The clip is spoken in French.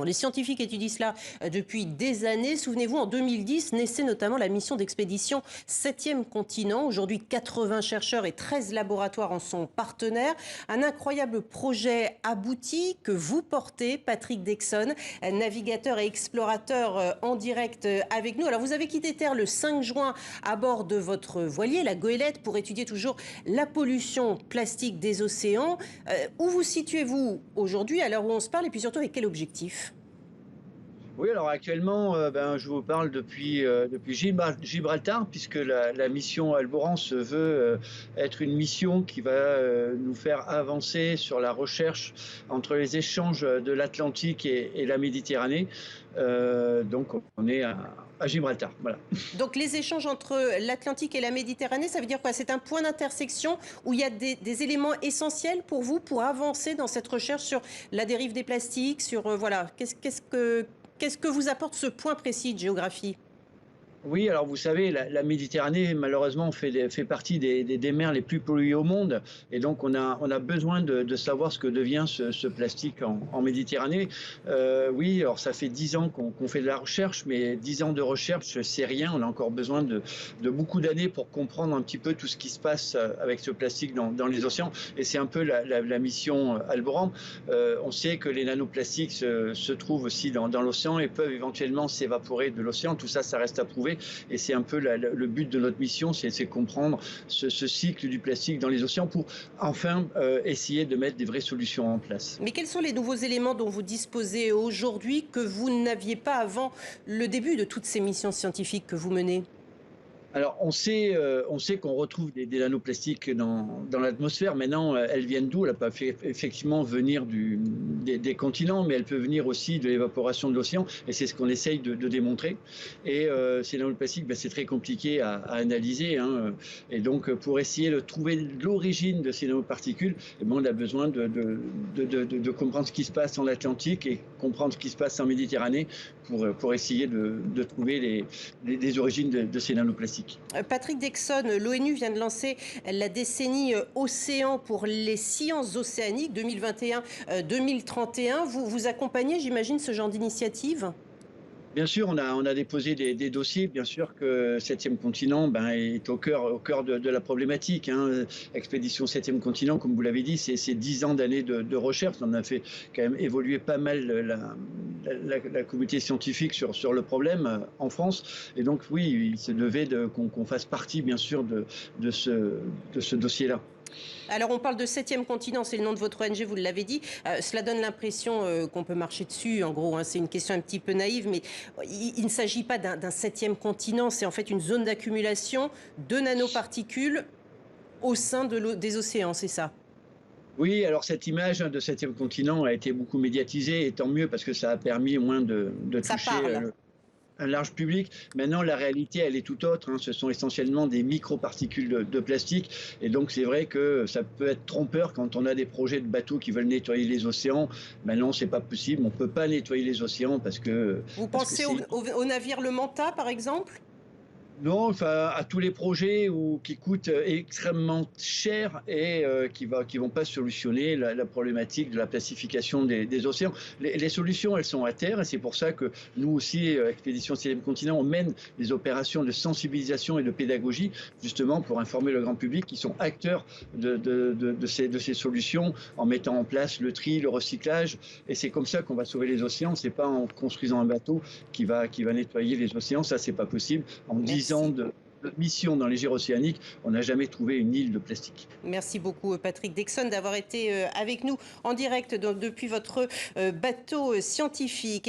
Les scientifiques étudient cela depuis des années. Souvenez-vous, en 2010, naissait notamment la mission d'expédition 7e continent. Aujourd'hui, 80 chercheurs et 13 laboratoires en sont partenaires. Un incroyable projet abouti que vous portez, Patrick Dexon, navigateur et explorateur en direct avec nous. Alors, vous avez quitté Terre le 5 juin à bord de votre voilier, la Goélette, pour étudier toujours la pollution plastique des océans. Où vous situez-vous aujourd'hui, à l'heure où on se parle, et puis surtout avec quel objectif ? Oui, alors actuellement, je vous parle depuis Gibraltar, puisque la mission Alboran se veut être une mission qui va nous faire avancer sur la recherche entre les échanges de l'Atlantique et la Méditerranée. Donc on est à Gibraltar, voilà. Donc les échanges entre l'Atlantique et la Méditerranée, ça veut dire quoi? C'est un point d'intersection où il y a des éléments essentiels pour vous, pour avancer dans cette recherche sur la dérive des plastiques, sur voilà, qu'est-ce que vous apporte ce point précis de géographie? Oui, alors vous savez, la Méditerranée, malheureusement, fait partie des mers les plus polluées au monde. Et donc, on a besoin de savoir ce que devient ce plastique en Méditerranée. Oui, alors ça fait 10 ans qu'on fait de la recherche, mais 10 ans de recherche, c'est rien. On a encore besoin de beaucoup d'années pour comprendre un petit peu tout ce qui se passe avec ce plastique dans les océans. Et c'est un peu la mission Alboran. On sait que les nanoplastiques se trouvent aussi dans l'océan et peuvent éventuellement s'évaporer de l'océan. Tout ça, ça reste à prouver. Et c'est un peu le but de notre mission, c'est comprendre ce cycle du plastique dans les océans pour enfin essayer de mettre des vraies solutions en place. Mais quels sont les nouveaux éléments dont vous disposez aujourd'hui que vous n'aviez pas avant le début de toutes ces missions scientifiques que vous menez? Alors, on sait qu'on retrouve des nanoplastiques dans l'atmosphère. Maintenant, elles viennent d'où? Elles peuvent effectivement venir des continents, mais elles peuvent venir aussi de l'évaporation de l'océan. Et c'est ce qu'on essaye de démontrer. Et ces nanoplastiques, c'est très compliqué à analyser, hein. Et donc, pour essayer de trouver l'origine de ces nanoparticules, on a besoin de comprendre ce qui se passe en Atlantique et comprendre ce qui se passe en Méditerranée pour essayer de trouver les origines de ces nanoplastiques. Patrick Dexon, l'ONU vient de lancer la décennie Océan pour les sciences océaniques 2021-2031. Vous accompagnez, j'imagine, ce genre d'initiative? Bien sûr, on a déposé des dossiers. Bien sûr que 7e continent est au cœur de la problématique, hein. Expédition 7e continent, comme vous l'avez dit, c'est 10 ans d'années de recherche. On a fait quand même évoluer pas mal la communauté scientifique sur le problème en France. Et donc oui, il se devait qu'on fasse partie, bien sûr, de ce dossier-là. Alors on parle de 7e continent, c'est le nom de votre ONG, vous l'avez dit. Cela donne l'impression qu'on peut marcher dessus, en gros, hein. C'est une question un petit peu naïve, mais il ne s'agit pas d'un 7e continent, c'est en fait une zone d'accumulation de nanoparticules au sein des océans, c'est ça? Oui, alors cette image de 7e continent a été beaucoup médiatisée, et tant mieux, parce que ça a permis au moins de Ça toucher parle. un large public. Maintenant, la réalité, elle est tout autre, hein. Ce sont essentiellement des microparticules de plastique. Et donc, c'est vrai que ça peut être trompeur quand on a des projets de bateaux qui veulent nettoyer les océans. Maintenant, c'est pas possible. On peut pas nettoyer les océans parce que Vous pensez au navire Le Manta, par exemple? non, enfin, à tous les projets qui coûtent extrêmement cher et qui vont pas solutionner la problématique de la plastification des océans. Les solutions, elles sont à terre, et c'est pour ça que nous aussi, Expédition 7e continent, on mène des opérations de sensibilisation et de pédagogie, justement pour informer le grand public qui sont acteurs de ces solutions, en mettant en place le tri, le recyclage. Et c'est comme ça qu'on va sauver les océans. C'est pas en construisant un bateau qui va nettoyer les océans. Ça, c'est pas possible. En 10 ans de mission dans les gyres océaniques, on n'a jamais trouvé une île de plastique. Merci beaucoup Patrick Dexon d'avoir été avec nous en direct depuis votre bateau scientifique.